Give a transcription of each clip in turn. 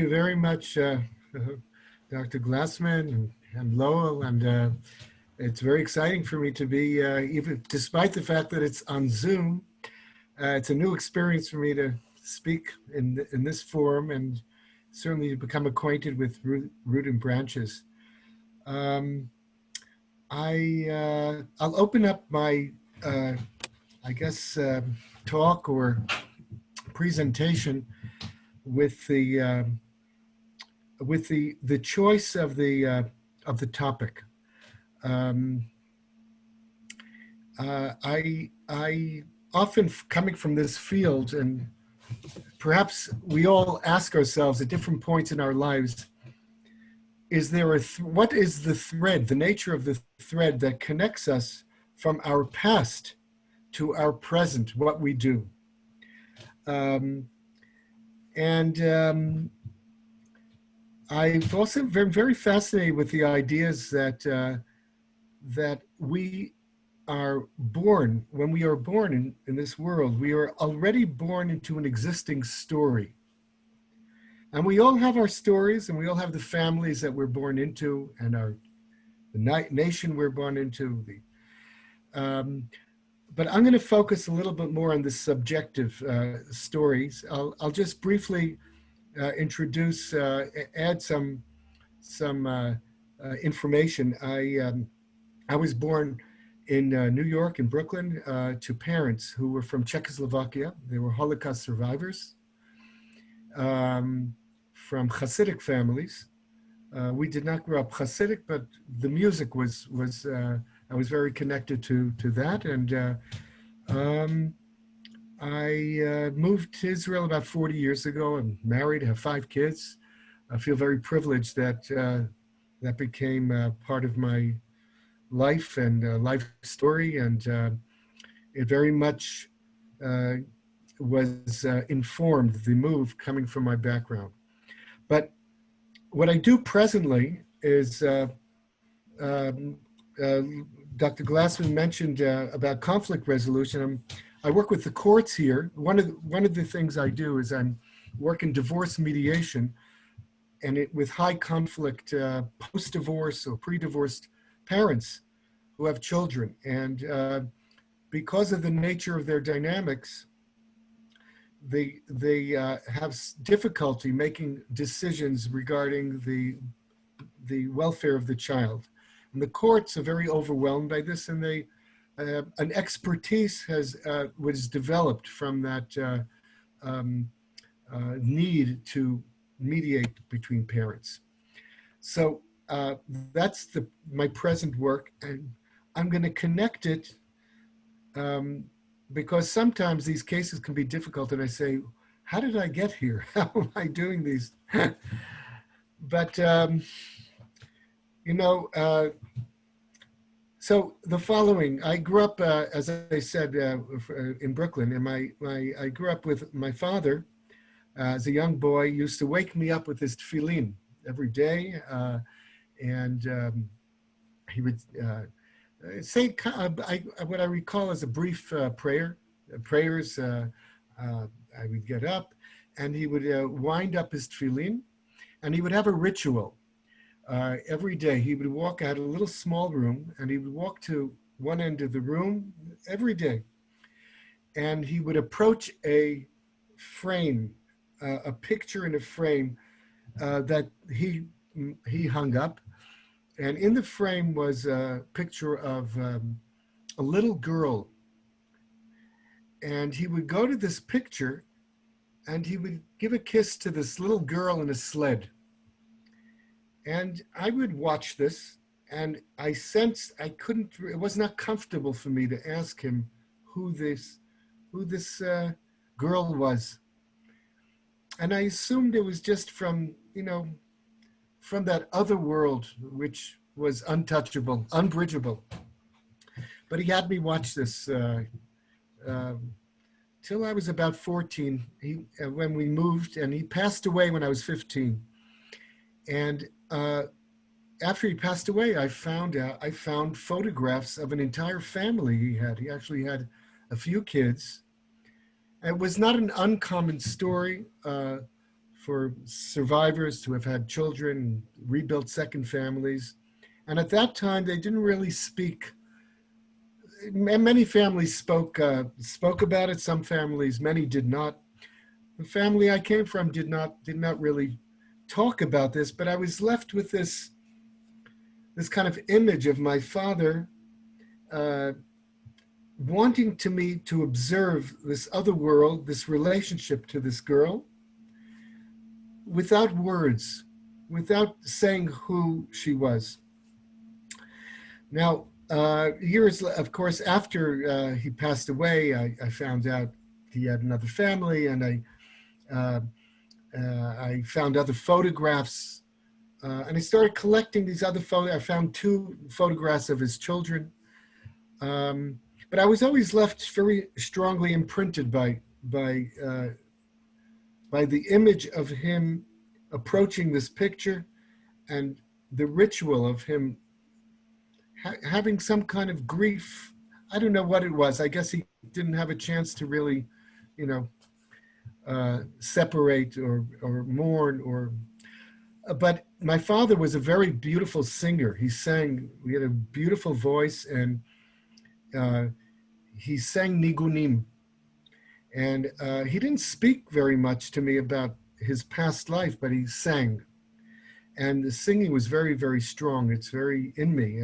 you very much, Dr. Glassman and Lowell, and it's very exciting for me to be, even despite the fact that it's on Zoom, it's a new experience for me to speak in this forum and certainly to become acquainted with root and branches. I'll open up my, I guess, talk or presentation with the choice of the topic. I often, coming from this field, and perhaps we all ask ourselves at different points in our lives, is there what is the thread, the nature of the thread that connects us from our past to our present, what we do? I've also been very fascinated with the ideas that that we are born, when we are born in this world, we are already born into an existing story. And we all have our stories, and we all have the families that we're born into, and the nation we're born into. But I'm going to focus a little bit more on the subjective stories. I'll just briefly introduce, add some information. I was born in New York, in Brooklyn, to parents who were from Czechoslovakia. They were Holocaust survivors, from Hasidic families. We did not grow up Hasidic, but the music was I was very connected to that. And I moved to Israel about 40 years ago. I'm married, have 5 kids. I feel very privileged that that became part of my life and life story. And it very much was informed, the move coming from my background. But what I do presently is, Dr. Glassman mentioned about conflict resolution. I work with the courts here. One of the things I do is I'm working divorce mediation, and with high conflict post-divorce or pre-divorced parents who have children. And because of the nature of their dynamics, they have difficulty making decisions regarding the welfare of the child. And the courts are very overwhelmed by this, and an expertise was developed from that need to mediate between parents. So that's my present work, and I'm going to connect it because sometimes these cases can be difficult, and I say, how did I get here? How am I doing these? But so the following, I grew up, as I said, in Brooklyn, and I grew up with my father. As a young boy, used to wake me up with his tefillin every day, and he would say what I recall as a brief prayer. Prayers. I would get up, and he would wind up his tefillin, and he would have a ritual. Every day he would walk out a little small room, and he would walk to one end of the room every day, and he would approach a frame, a picture in a frame that he hung up. And in the frame was a picture of a little girl. And he would go to this picture, and he would give a kiss to this little girl in a sled. And I would watch this, and I sensed it was not comfortable for me to ask him who this girl was. And I assumed it was just from that other world, which was untouchable, unbridgeable. But he had me watch this till I was about 14, when we moved, and he passed away when I was 15. And after he passed away, I found photographs of an entire family he had. He actually had a few kids. It was not an uncommon story for for survivors to have had children, rebuilt second families. And at that time, they didn't really speak. Many families spoke about it. Some families, many did not. The family I came from did not really talk about this. But I was left with this kind of image of my father uh, wanting to me to observe this other world, this relationship to this girl, without words, without saying who she was. Now, years, of course, after he passed away, I found out he had another family, and uh, I found other photographs, and I started collecting these other photos. I found two photographs of his children, but I was always left very strongly imprinted by the image of him approaching this picture and the ritual of him having some kind of grief. I don't know what it was. I guess he didn't have a chance to really, you know, separate or mourn but my father was a very beautiful singer. He sang, he had a beautiful voice, and uh, he sang nigunim. And he didn't speak very much to me about his past life, but he sang. And the singing was very, very strong. It's very in me,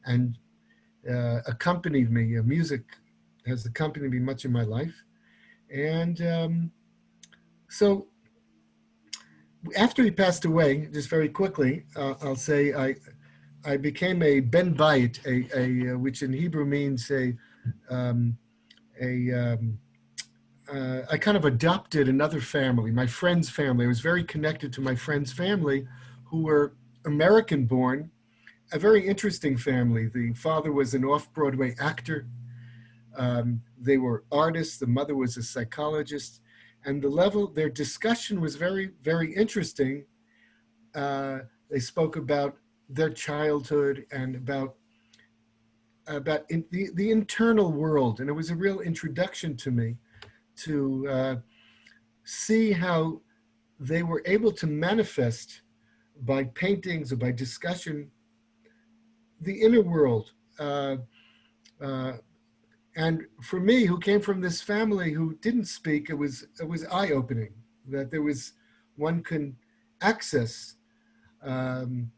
and accompanied me. Music has accompanied me much in my life. And so after he passed away, just very quickly, I'll say I became a ben bayit, which in Hebrew means um, I kind of adopted another family, my friend's family. I was very connected to my friend's family, who were American born, a very interesting family. The father was an off-Broadway actor. They were artists. The mother was a psychologist. And their discussion was very, very interesting. They spoke about their childhood and about the internal world. And it was a real introduction to me to see how they were able to manifest by paintings or by discussion the inner world. And for me, who came from this family who didn't speak, it was eye-opening that there was one can access and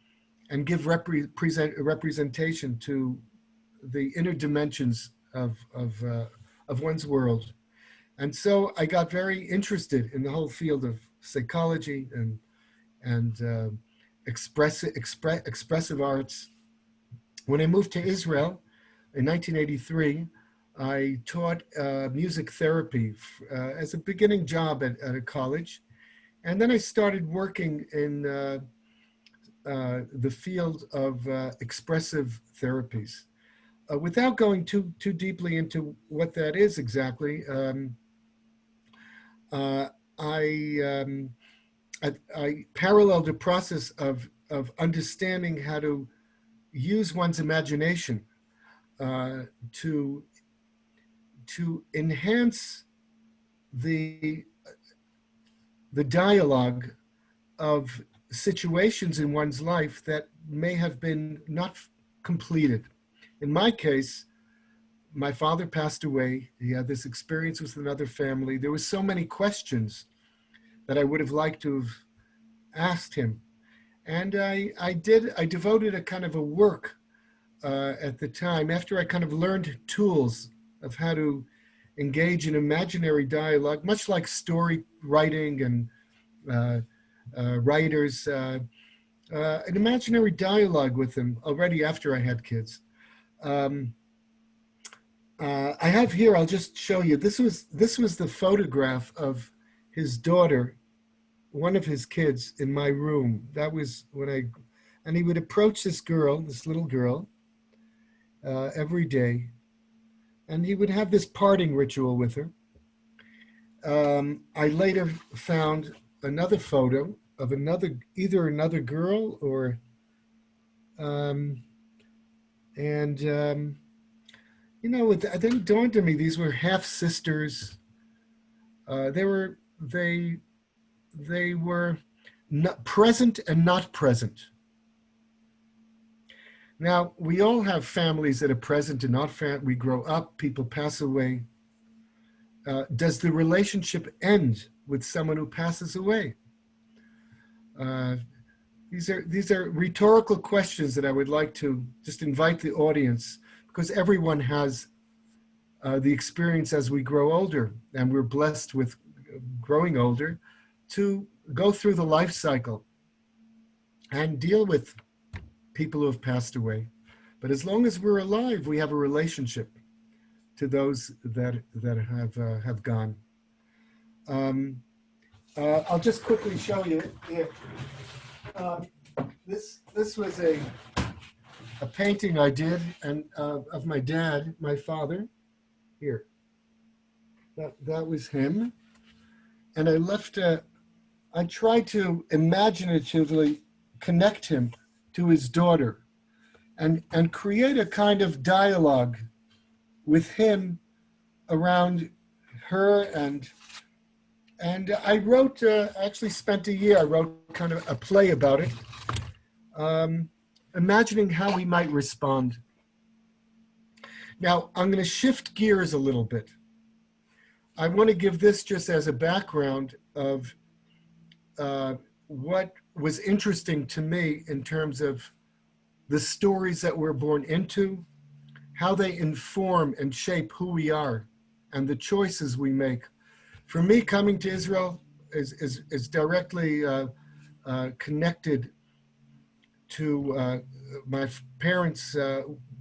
give representation to the inner dimensions of one's world. And so I got very interested in the whole field of psychology and expressive arts. When I moved to Israel in 1983, I taught music therapy as a beginning job at a college. And then I started working in the field of expressive therapies. Without going too deeply into what that is exactly, I paralleled a process of understanding how to use one's imagination to enhance the dialogue of situations in one's life that may have been not completed. In my case, my father passed away. He had this experience with another family. There were so many questions that I would have liked to have asked him. And I devoted a kind of a work at the time, after I kind of learned tools of how to engage in imaginary dialogue, much like story writing and writers, an imaginary dialogue with him already after I had kids. I have here, I'll just show you, this was the photograph of his daughter, one of his kids, in my room. That was when and he would approach this little girl, every day, and he would have this parting ritual with her. I later found another photo of either another girl or, it then dawned on me, these were half sisters. They they were not present and not present. Now, we all have families that are present and not we grow up, people pass away. Does the relationship end with someone who passes away? Uh, these are rhetorical questions that I would like to just invite the audience, because everyone has the experience as we grow older, and we're blessed with growing older, to go through the life cycle and deal with people who have passed away. But as long as we're alive, we have a relationship to those that have gone. I'll just quickly show you here. This was a painting I did and of my dad, my father. Here, that was him, and I left. I tried to imaginatively connect him to his daughter, and create a kind of dialogue with him around her, and I wrote, actually spent a year, I wrote kind of a play about it, imagining how we might respond. Now, I'm going to shift gears a little bit. I want to give this just as a background of what was interesting to me in terms of the stories that we're born into, how they inform and shape who we are, and the choices we make. For me, coming to Israel is directly connected to my parents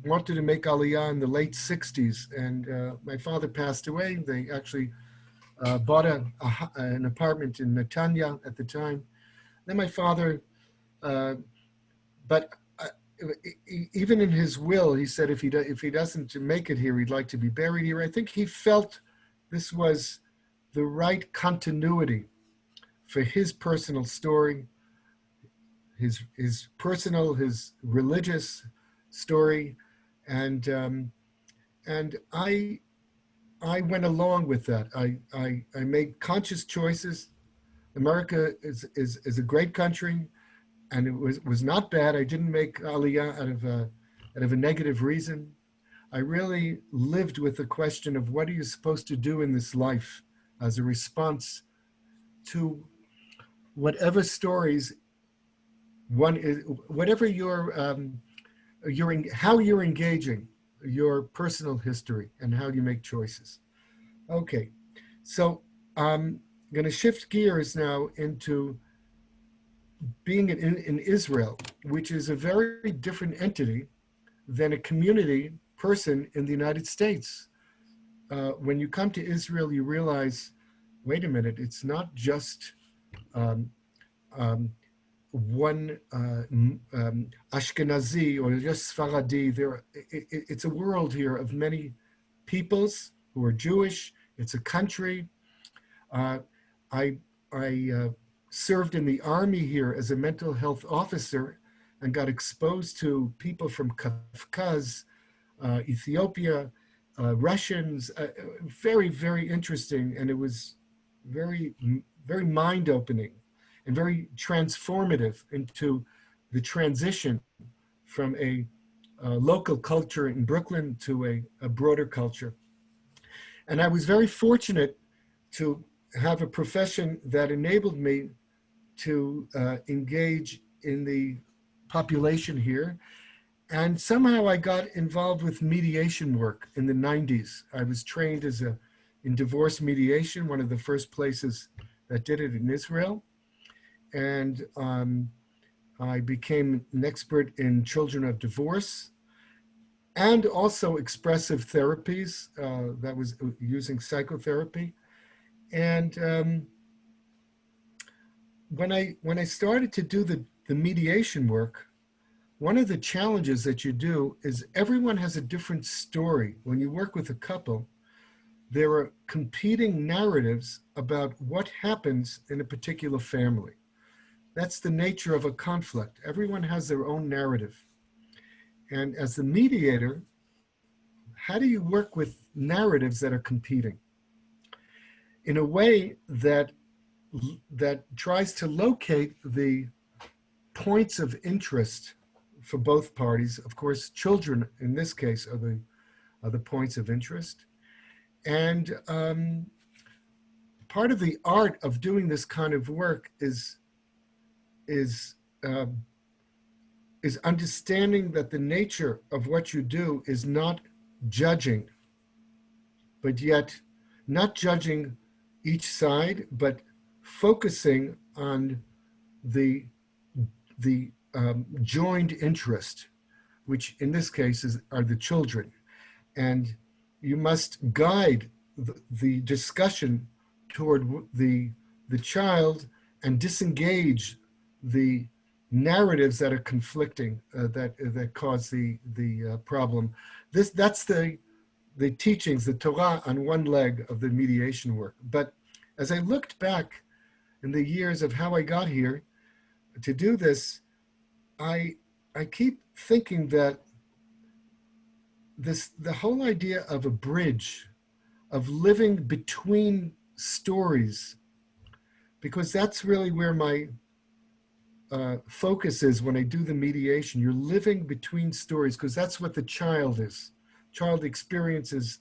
wanted to make Aliyah in the late 60s, and my father passed away. They actually bought an apartment in Netanya at the time. Then my father, but even in his will, he said if he doesn't make it here, he'd like to be buried here. I think he felt this was the right continuity for his personal story, his personal, his religious story, and I went along with that. I made conscious choices. America is a great country, and it was not bad. I didn't make Aliyah out of a negative reason. I really lived with the question of what are you supposed to do in this life as a response to whatever stories one is, whatever how you're engaging your personal history and how you make choices. Okay, so I'm going to shift gears now into being in Israel, which is a very different entity than a community person in the United States. When you come to Israel, you realize, wait a minute, it's not just one Ashkenazi or just Sfaradi. It's a world here of many peoples who are Jewish. It's a country. I served in the army here as a mental health officer and got exposed to people from Kafkaz, Ethiopia, Russians, very, very interesting. And it was very, very mind-opening and very transformative into the transition from a local culture in Brooklyn to a broader culture. And I was very fortunate to have a profession that enabled me to engage in the population here. And somehow I got involved with mediation work in the 90s. I was trained in divorce mediation, one of the first places that did it in Israel. And I became an expert in children of divorce and also expressive therapies, that was using psychotherapy. And when I started to do the mediation work, one of the challenges that you do is everyone has a different story. When you work with a couple, there are competing narratives about what happens in a particular family. That's the nature of a conflict. Everyone has their own narrative. And as the mediator, how do you work with narratives that are competing in a way that that tries to locate the points of interest for both parties. Of course, children in this case are the points of interest. And part of the art of doing this kind of work is um, is understanding that the nature of what you do is not judging, but yet not judging each side, but focusing on the joined interest, which in this case are the children. And you must guide the discussion toward the child and disengage the narratives that are conflicting, that cause the problem. That's the teachings, the Torah on one leg of the mediation work. But as I looked back in the years of how I got here to do this, I keep thinking that the whole idea of a bridge, of living between stories, because that's really where my focus is when I do the mediation. You're living between stories because that's what the child is. Child experiences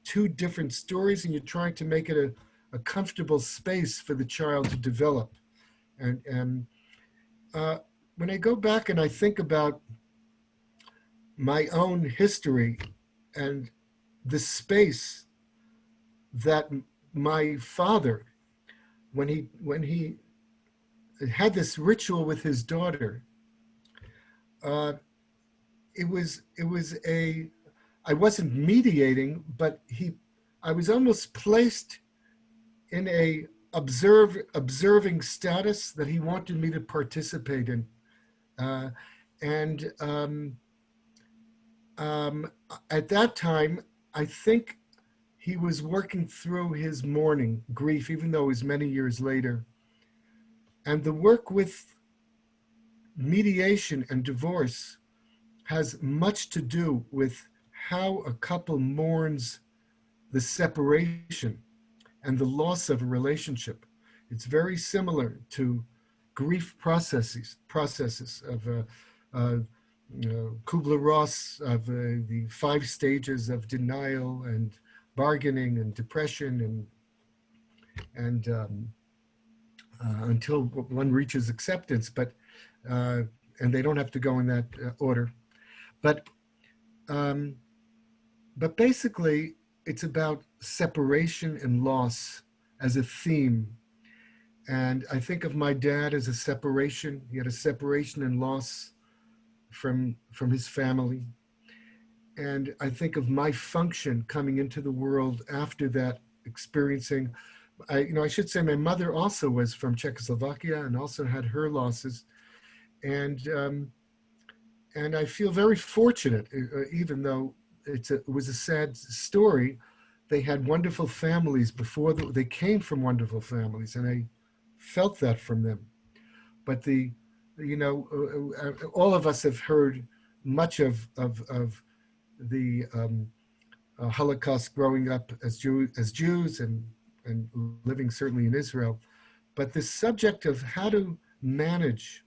two different stories, and you're trying to make it a comfortable space for the child to develop. And when I go back and I think about my own history and the space that my father, when he had this ritual with his daughter, it was I wasn't mediating, but I was almost placed in a observing status that he wanted me to participate in, and at that time, I think he was working through his mourning grief, even though it was many years later. And the work with mediation and divorce has much to do with how a couple mourns the separation and the loss of a relationship. It's very similar to grief processes of Kubler-Ross, of the 5 stages of denial and bargaining and depression, and until one reaches acceptance, and they don't have to go in that order. But basically, it's about separation and loss as a theme. And I think of my dad as a separation. He had a separation and loss from his family. And I think of my function coming into the world after that, experiencing, I should say my mother also was from Czechoslovakia and also had her losses. And I feel very fortunate, even though it was a sad story. They had wonderful families before they came from wonderful families, and I felt that from them. But all of us have heard much of the Holocaust growing up as Jews and living certainly in Israel. But the subject of how to manage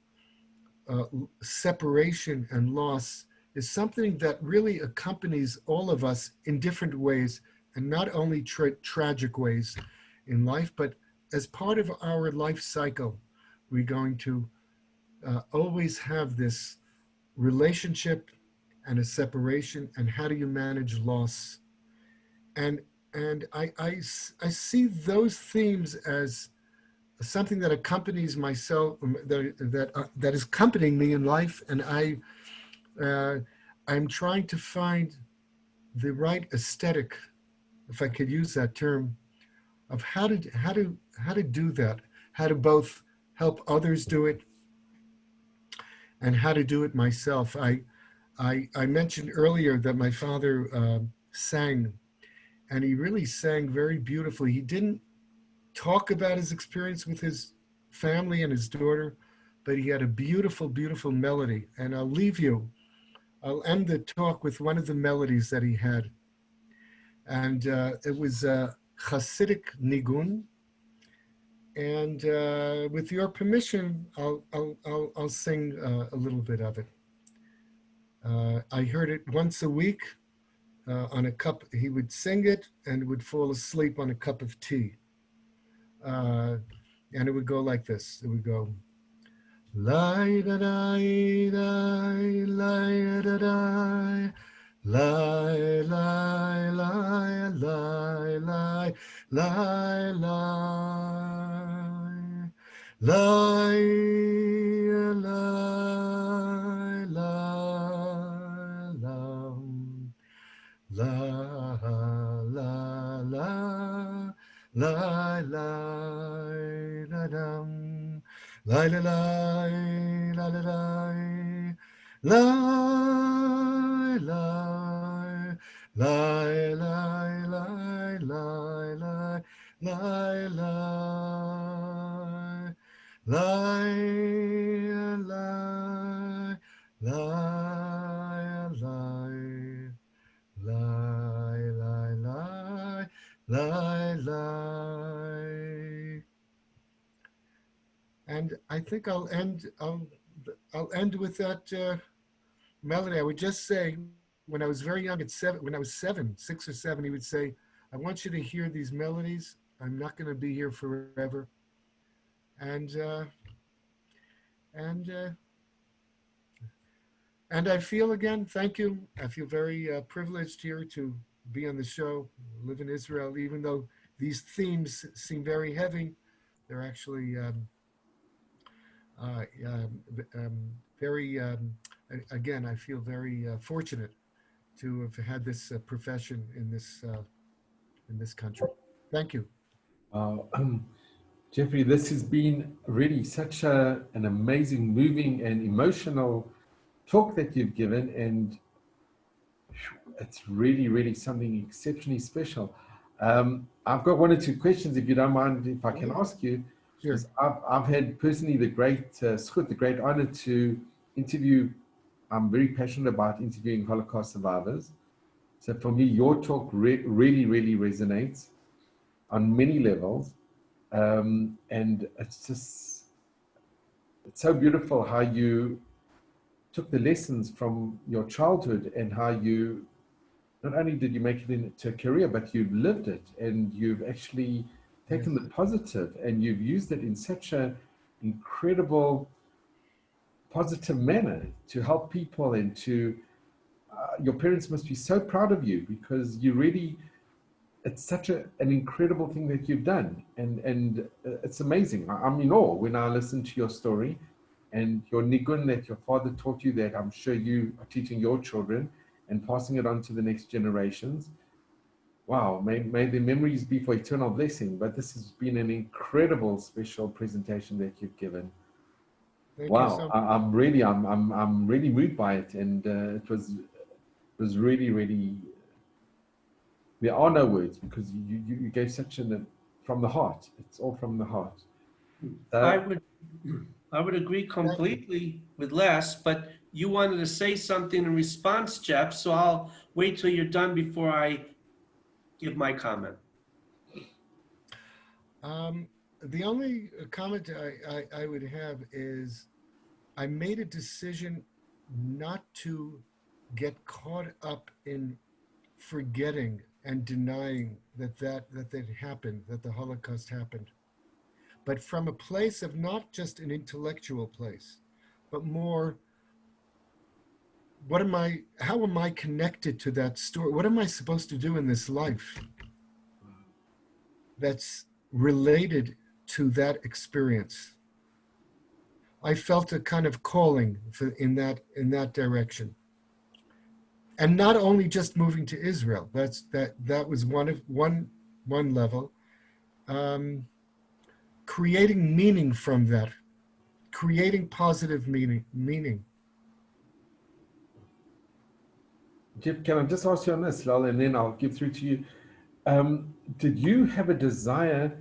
separation and loss is something that really accompanies all of us in different ways, and not only tragic ways in life, but as part of our life cycle. We're going to always have this relationship and a separation, and how do you manage loss? And I see those themes as something that accompanies myself, that is accompanying me in life, and I'm trying to find the right aesthetic, if I could use that term, of how to do that, how to both help others do it, and how to do it myself. I mentioned earlier that my father sang, and he really sang very beautifully. He didn't talk about his experience with his family and his daughter, but he had a beautiful, beautiful melody. And I'll end the talk with one of the melodies that he had. And it was Hasidic Nigun. And with your permission, I'll sing a little bit of it. I heard it once a week on a cup. He would sing it and would fall asleep on a cup of tea. Uh, and it would go like this. It would go, lie da die, lie, lie da die. Lie, lie, lie, lie, lie, lie, lie. Lie, lie, lie, lie. La la la la la dum la la la la la la la la la la la la la lie, lie, lie, lie, lie, lie, lie, lie, lie. And I think I'll end with that melody. I would just say, when I was very young, when I was 6 or 7, he would say, "I want you to hear these melodies. I'm not going to be here forever." And uh, and uh, and I feel, again, thank you. I feel very privileged here to be on the show, live in Israel, even though these themes seem very heavy. They're actually very, again, I feel very fortunate to have had this profession in this country. Thank you. Uh, Jeffrey, this has been really such an amazing, moving, and emotional talk that you've given, and it's really, really something exceptionally special. I've got one or two questions, if you don't mind, if I can ask you, Sure. because I've had personally the great zchut, the great honor to interview. I'm very passionate about interviewing Holocaust survivors. So for me, your talk really, really resonates on many levels. And it's so beautiful how you took the lessons from your childhood and how you, not only did you make it into a career, but you've lived it and you've actually Yes. taken the positive and you've used it in such an incredible, positive manner to help people and to, your parents must be so proud of you because you really, it's such an incredible thing that you've done, and it's amazing. I'm in awe when I listen to your story and your nigun that your father taught you, that I'm sure you are teaching your children and passing it on to the next generations. Wow, may the memories be for eternal blessing. But this has been an incredible special presentation that you've given. Thank you Wow, so I'm really moved by it, and it was really, really, there are no words because you gave such an, from the heart. It's all from the heart. I So, would I would agree much. Thank you. completely with Les, but you wanted to say something in response, Jeff, so I'll wait till you're done before I give my comment. Um, the only comment I would have is, I made a decision not to get caught up in forgetting and denying that happened, that the Holocaust happened, but from a place of not just an intellectual place, but more, how am I connected to that story? What am I supposed to do in this life that's related to that experience? I felt a kind of calling in that direction, and not only just moving to Israel. That was one level. Um, Creating meaning from that, creating positive meaning. Jeff, can I just ask you on this, Lal, and then I'll give through to you. Did you have a desire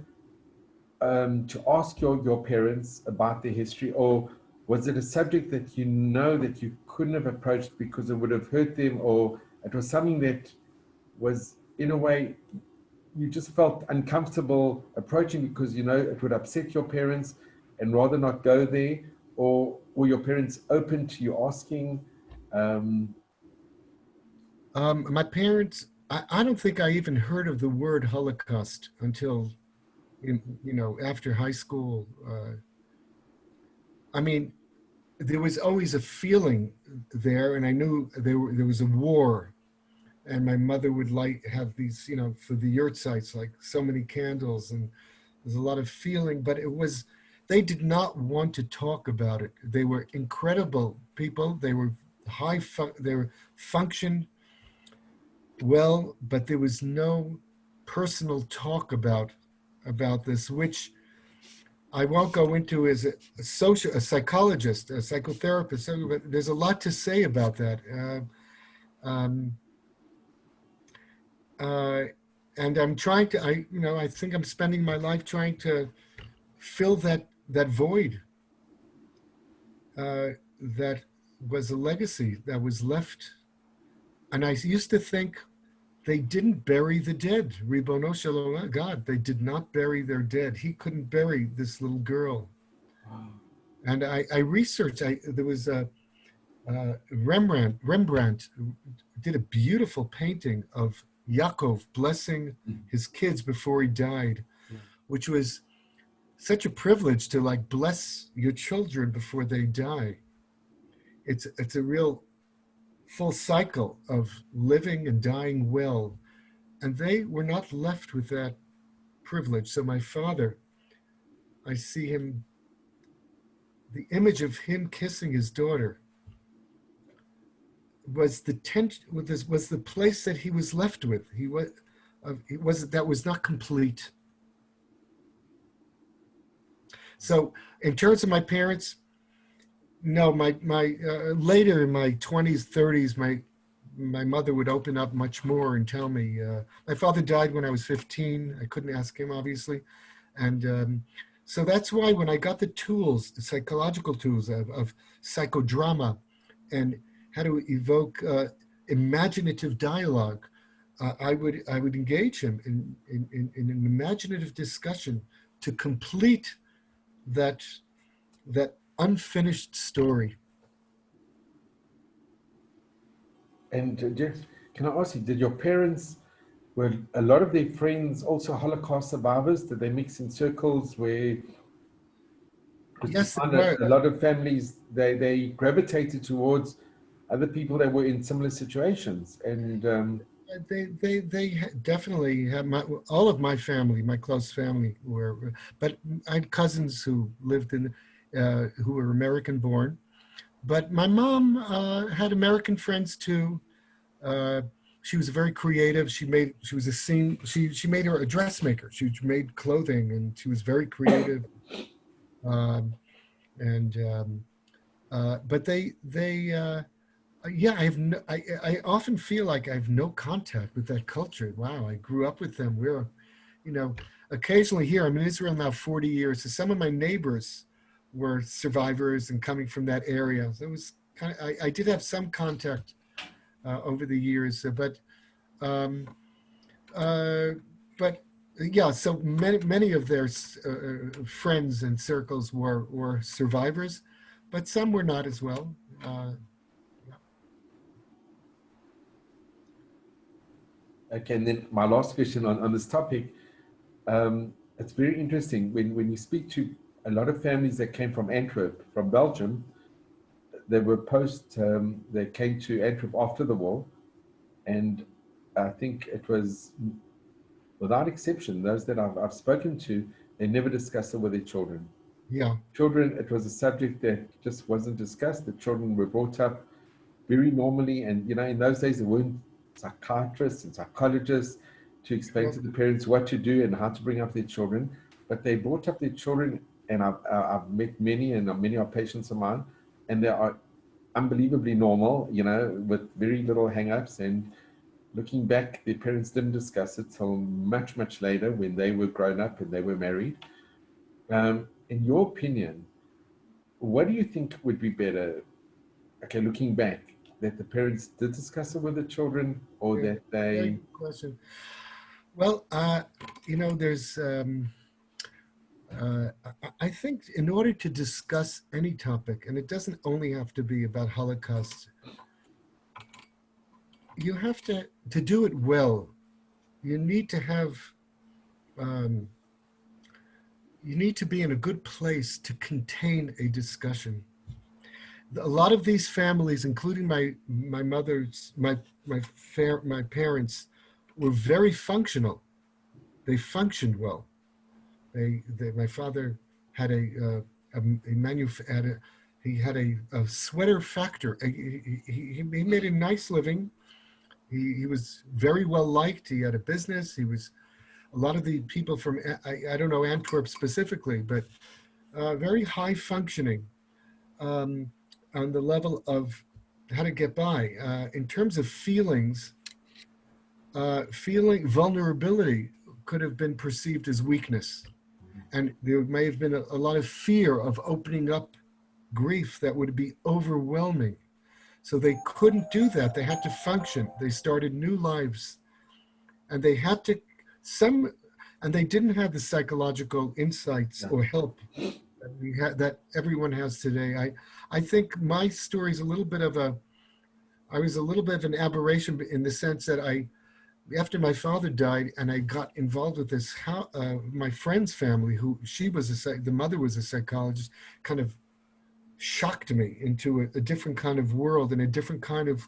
to ask your parents about their history, or was it a subject that you know that you couldn't have approached because it would have hurt them, or it was something that was, in a way, you just felt uncomfortable approaching because you know it would upset your parents and rather not go there, or were your parents open to you asking? Um, My parents, I don't think I even heard of the word Holocaust until, after high school. I mean, there was always a feeling there, and I knew there was a war, and my mother would have these, for the yurt sites, like so many candles, and there's a lot of feeling, but they did not want to talk about it. They were incredible people. They were they were functioned well, but there was no personal talk about this, which I won't go into as a psychologist, a psychotherapist. But there's a lot to say about that. Um, uh, and I'm trying to, I think I'm spending my life trying to fill that void that was a legacy that was left. And I used to think they didn't bury the dead. Ribono Shalom, God, they did not bury their dead. He couldn't bury this little girl. And I researched. There was Rembrandt did a beautiful painting of Yaakov blessing his kids before he died, which was such a privilege to like bless your children before they die. It's a real full cycle of living and dying well, and they were not left with that privilege. So my father, I see him, the image of him kissing his daughter was the was the place that he was left with. That was not complete. So in terms of my parents, no, my later in my 20s, 30s, my mother would open up much more and tell me. My father died when I was 15. I couldn't ask him, obviously, and so that's why when I got the tools, the psychological tools of psychodrama, and how to evoke imaginative dialogue, I would engage him in an imaginative discussion to complete that unfinished story. and Jeff, can I ask you, did your parents, were a lot of their friends also Holocaust survivors? Did they mix in circles where, because you Yes, they find that were. a lot of families, they gravitated towards other people that were in similar situations. And They definitely have all of my family, my close family were, but I had cousins who lived who were American born. But my mom had American friends too. Uh, she was very creative. She was a she made her a dressmaker. She made clothing, and she was very creative. Um, and but yeah, I often feel like I have no contact with that culture. Wow, I grew up with them. We're, you know, occasionally here. I'm in Israel now 40 years. So some of my neighbors were survivors and coming from that area. So it was kind of, I did have some contact over the years, um, uh, but yeah, so many of their friends and circles were survivors, but some were not as well. okay, and then my last question on this topic, it's very interesting when you speak to a lot of families that came from Antwerp, from Belgium. They were they came to Antwerp after the war, and I think it was, without exception, those that I've spoken to, they never discussed it with their children. Yeah, Children, it was a subject that just wasn't discussed. The children were brought up very normally, and in those days there weren't psychiatrists and psychologists to explain yeah. to the parents what to do and how to bring up their children, but they brought up their children. And I've met many, and many are patients of mine, and they are unbelievably normal, with very little hang-ups. And looking back, their parents didn't discuss it till much, much later when they were grown up and they were married. In your opinion, what do you think would be better? Okay, looking back, that the parents did discuss it with the children, or Yeah, that very they... good question. Well, there's, I think in order to discuss any topic, and it doesn't only have to be about Holocaust, you have to do it well. You need to have, um, you need to be in a good place to contain a discussion. A lot of these families, including my mother's, my parents, were very functional. They functioned well. My father had he had a sweater factor. He made a nice living. He was very well liked. He had a business. He was a lot of the people from I don't know Antwerp specifically, but very high functioning on the level of how to get by. In terms of feelings, feeling vulnerability could have been perceived as weakness. And there may have been a lot of fear of opening up grief that would be overwhelming. So they couldn't do that. They had to function. They started new lives. And they had to, and they didn't have the psychological insights or help that everyone has today. I think my story is I was a little bit of an aberration in the sense that after my father died and I got involved with this, my friend's family, the mother was a psychologist, kind of shocked me into a different kind of world and a different kind of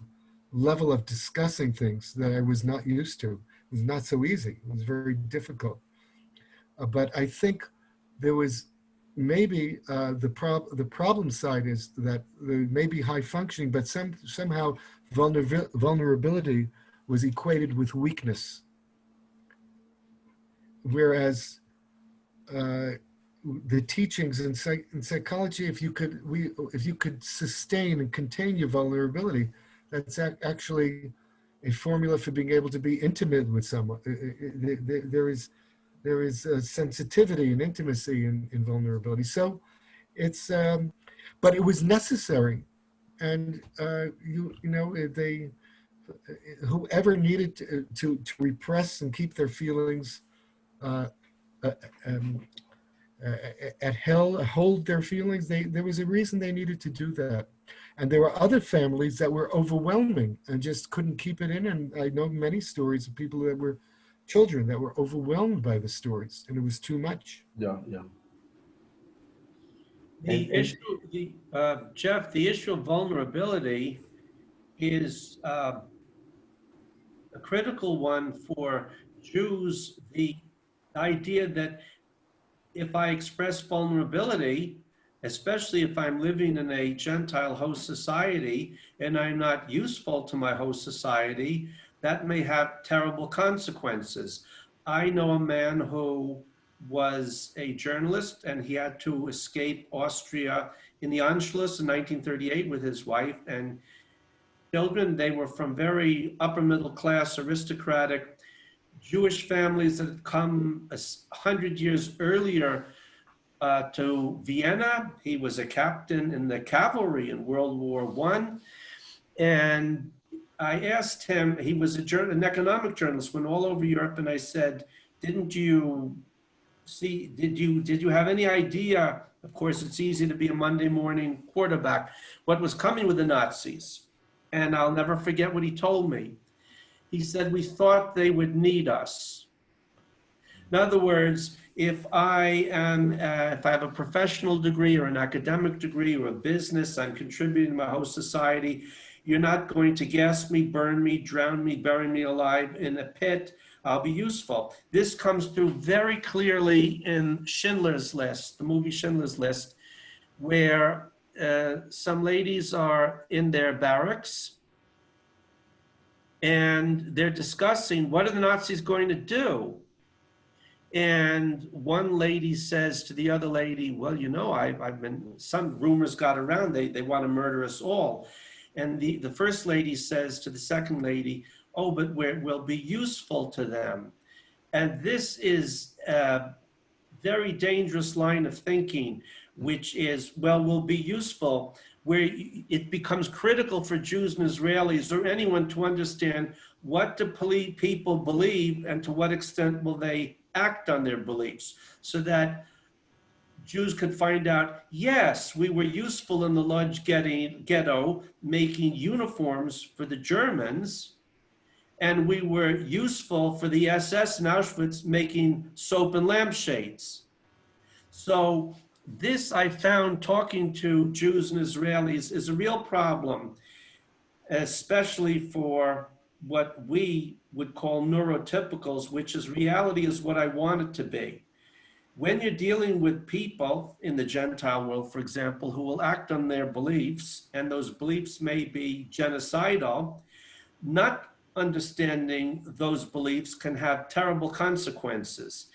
level of discussing things that I was not used to. It was not so easy. It was very difficult. But I think there was maybe the problem side is that there may be high functioning, but somehow vulnerability was equated with weakness, whereas the teachings in psychology, if you could sustain and contain your vulnerability, that's actually a formula for being able to be intimate with someone. There is a sensitivity and intimacy in vulnerability. So it's, but it was necessary, and whoever needed to repress and keep their feelings hold their feelings, there was a reason they needed to do that. And there were other families that were overwhelming and just couldn't keep it in. And I know many stories of people that were children that were overwhelmed by the stories, and it was too much. Yeah, yeah. Jeff, the issue of vulnerability is a critical one for Jews. The idea that if I express vulnerability, especially if I'm living in a Gentile host society and I'm not useful to my host society, that may have terrible consequences. I know a man who was a journalist and he had to escape Austria in the Anschluss in 1938 with his wife and children. They were from very upper middle class, aristocratic Jewish families that had come 100 years earlier to Vienna. He was a captain in the cavalry in World War I. And I asked him, he was an economic journalist, went all over Europe, and I said, did you have any idea, of course it's easy to be a Monday morning quarterback, what was coming with the Nazis? And I'll never forget what he told me. He said, we thought they would need us. In other words, if I have a professional degree or an academic degree or a business, I'm contributing to my host society, you're not going to gas me, burn me, drown me, bury me alive in a pit. I'll be useful. This comes through very clearly in Schindler's List, the movie Schindler's List, where some ladies are in their barracks and they're discussing what are the Nazis going to do. And one lady says to the other lady, well, I've been, some rumors got around, they want to murder us all. And the first lady says to the second lady, oh, but we'll be useful to them. And this is a very dangerous line of thinking. which is, well, will be useful, where it becomes critical for Jews and Israelis or anyone to understand what do people believe and to what extent will they act on their beliefs, so that Jews could find out, yes, we were useful in the Lodz ghetto making uniforms for the Germans, and we were useful for the SS in Auschwitz making soap and lampshades. So this, I found, talking to Jews and Israelis, is a real problem, especially for what we would call neurotypicals, which is reality is what I want it to be. When you're dealing with people in the Gentile world, for example, who will act on their beliefs, and those beliefs may be genocidal, not understanding those beliefs can have terrible consequences.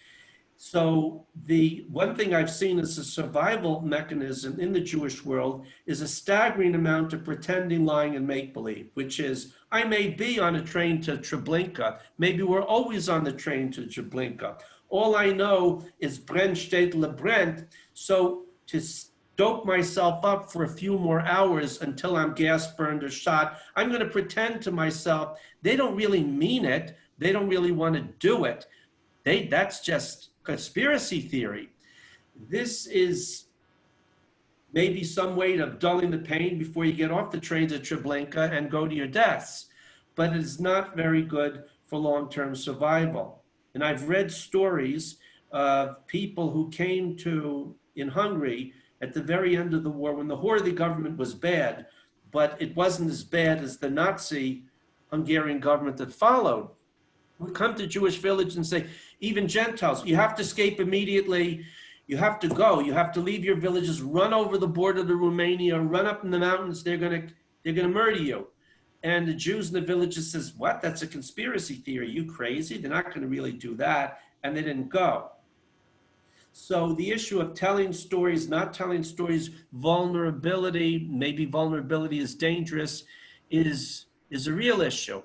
So the one thing I've seen as a survival mechanism in the Jewish world is a staggering amount of pretending, lying, and make-believe, which is, I may be on a train to Treblinka. Maybe we're always on the train to Treblinka. All I know is Brent steht Brent. So to dope myself up for a few more hours until I'm gas burned or shot, I'm going to pretend to myself, they don't really mean it. They don't really want to do it. That's just conspiracy theory. This is maybe some way of dulling the pain before you get off the trains at Treblinka and go to your deaths, but it's not very good for long-term survival. And I've read stories of people who came to, in Hungary, at the very end of the war, when the Horthy government was bad, but it wasn't as bad as the Nazi Hungarian government that followed. We come to Jewish village and say, even Gentiles, you have to escape immediately. You have to go. You have to leave your villages, run over the border to Romania, run up in the mountains. They're gonna murder you. And the Jews in the villages says, what? That's a conspiracy theory. You crazy? They're not going to really do that. And they didn't go. So the issue of telling stories, not telling stories, vulnerability, maybe vulnerability is dangerous, is a real issue.